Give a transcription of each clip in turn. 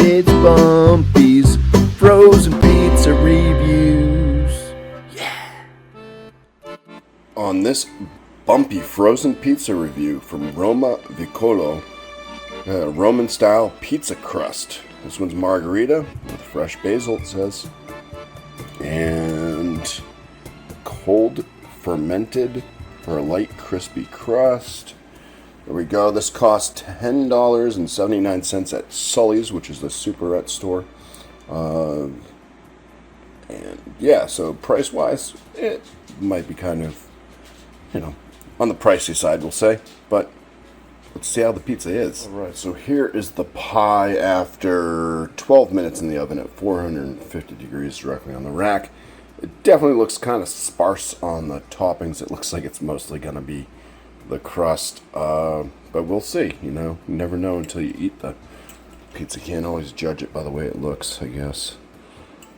It's BuMpY-Isms frozen pizza reviews. Yeah. On this BuMpY frozen pizza review from Roma Vicolo, Roman style pizza crust. This one's Margherita with fresh basil, it says, and cold fermented for a light crispy crust. There we go. This costs $10.79 at Sully's, which is the Superette store. And yeah, so price wise, it might be kind of, on the pricey side, we'll say. But let's see how the pizza is. Alright, so here is the pie after 12 minutes in the oven at 450 degrees directly on the rack. It definitely looks kind of sparse on the toppings. It looks like it's mostly going to be the crust, but we'll see. You never know until you eat the pizza. Can't always judge it by the way it looks, I guess.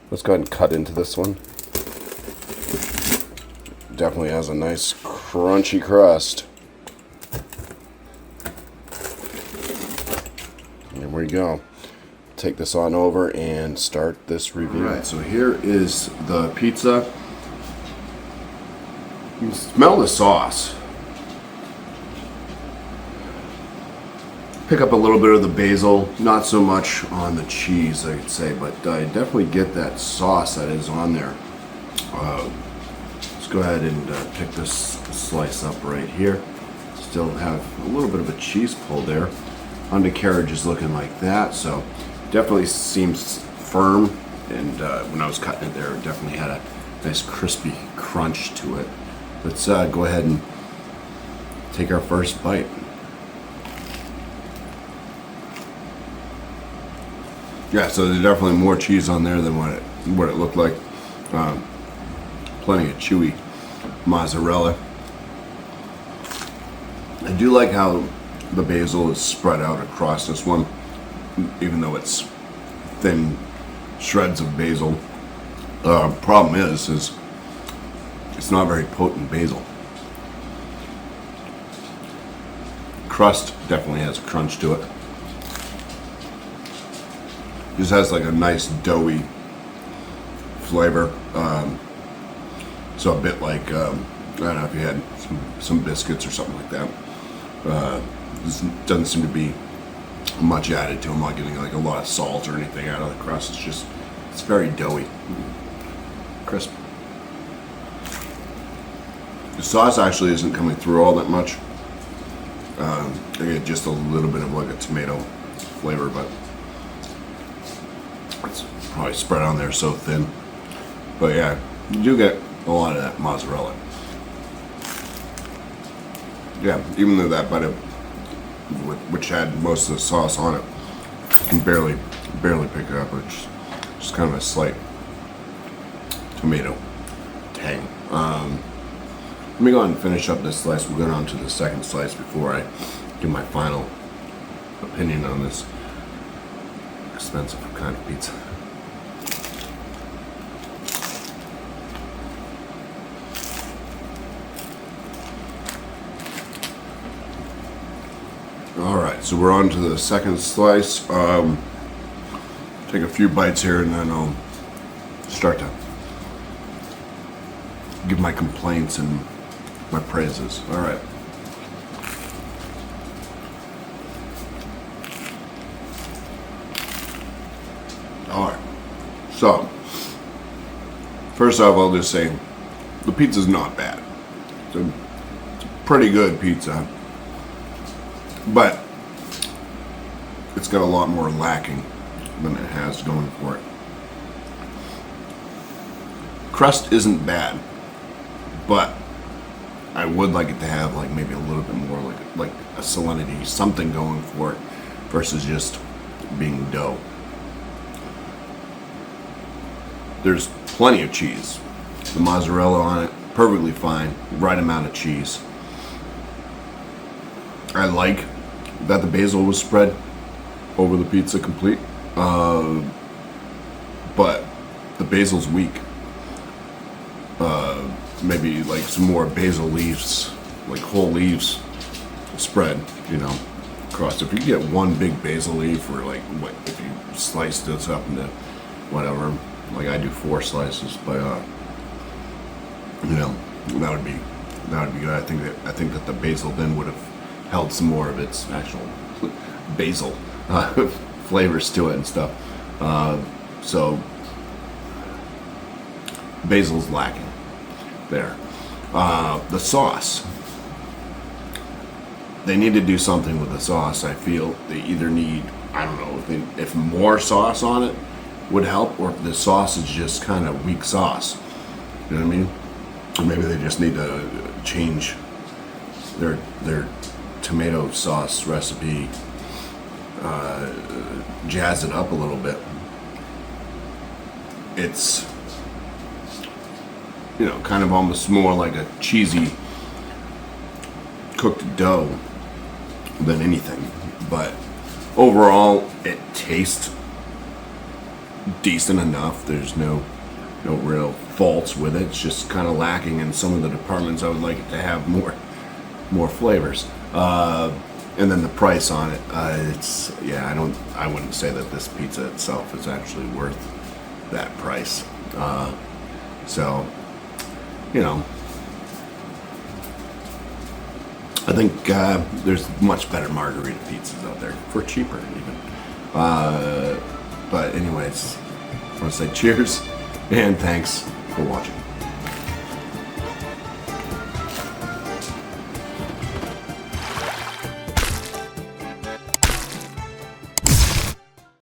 Let's go ahead and cut into this one. Definitely has a nice crunchy crust. There we go. Take this on over and start this review. Alright, so here is the pizza. You can smell the sauce. Pick up a little bit of the basil, not so much on the cheese, I could say, but I definitely get that sauce that is on there. Let's go ahead and pick this slice up right here. Still have a little bit of a cheese pull there. Undercarriage is looking like that, so definitely seems firm, and when I was cutting it there, it definitely had a nice crispy crunch to it. Let's go ahead and take our first bite. Yeah, so there's definitely more cheese on there than what it looked like. Plenty of chewy mozzarella. I do like how the basil is spread out across this one, even though it's thin shreds of basil. Problem is it's not very potent basil. Crust definitely has a crunch to it. Just has like a nice doughy flavor. So a bit like, I don't know if you had some biscuits or something like that. This doesn't seem to be much added to them. I'm not getting like a lot of salt or anything out of the crust. It's very doughy. Crisp. The sauce actually isn't coming through all that much. I get just a little bit of like a tomato flavor, but it's probably spread on there so thin. But yeah, you do get a lot of that mozzarella. Yeah, even though that bite of, which had most of the sauce on it, you can barely pick it up. It's just kind of a slight tomato tang. Let me go ahead and finish up this slice. We'll go on to the second slice before I give my final opinion on this expensive kind of pizza. Alright, so we're on to the second slice. Take a few bites here and then I'll start to give my complaints and my praises. Alright. Alright. So, first off, I'll just say the pizza's not bad. It's a pretty good pizza. But it's got a lot more lacking than it has going for it. Crust isn't bad, but I would like it to have like maybe a little bit more like a salinity, something going for it versus just being dough. There's plenty of cheese. The mozzarella on it, perfectly fine, right amount of cheese. I like that the basil was spread over the pizza complete, but the basil's weak. Maybe like some more basil leaves, like whole leaves spread, across. If you get one big basil leaf, or like what if you slice this up into whatever. Like I do 4 slices, but you know, that would be good. I think that the basil then would have held some more of its actual basil flavors to it and stuff. So basil's lacking there. The sauce. They need to do something with the sauce. I feel they either need, I don't know, if more sauce on it would help, or if the sauce is just kind of weak sauce. You know what I mean? Or maybe they just need to change their tomato sauce recipe, jazz it up a little bit. It's, you know, kind of almost more like a cheesy cooked dough than anything, but overall it tastes decent enough. There's no real faults with it. It's just kind of lacking in some of the departments. I would like it to have more flavors. And then the price on it, it's, yeah, I wouldn't say that this pizza itself is actually worth that price. So, you know, I think there's much better Margherita pizzas out there for cheaper even. But anyways, I want to say cheers and thanks for watching.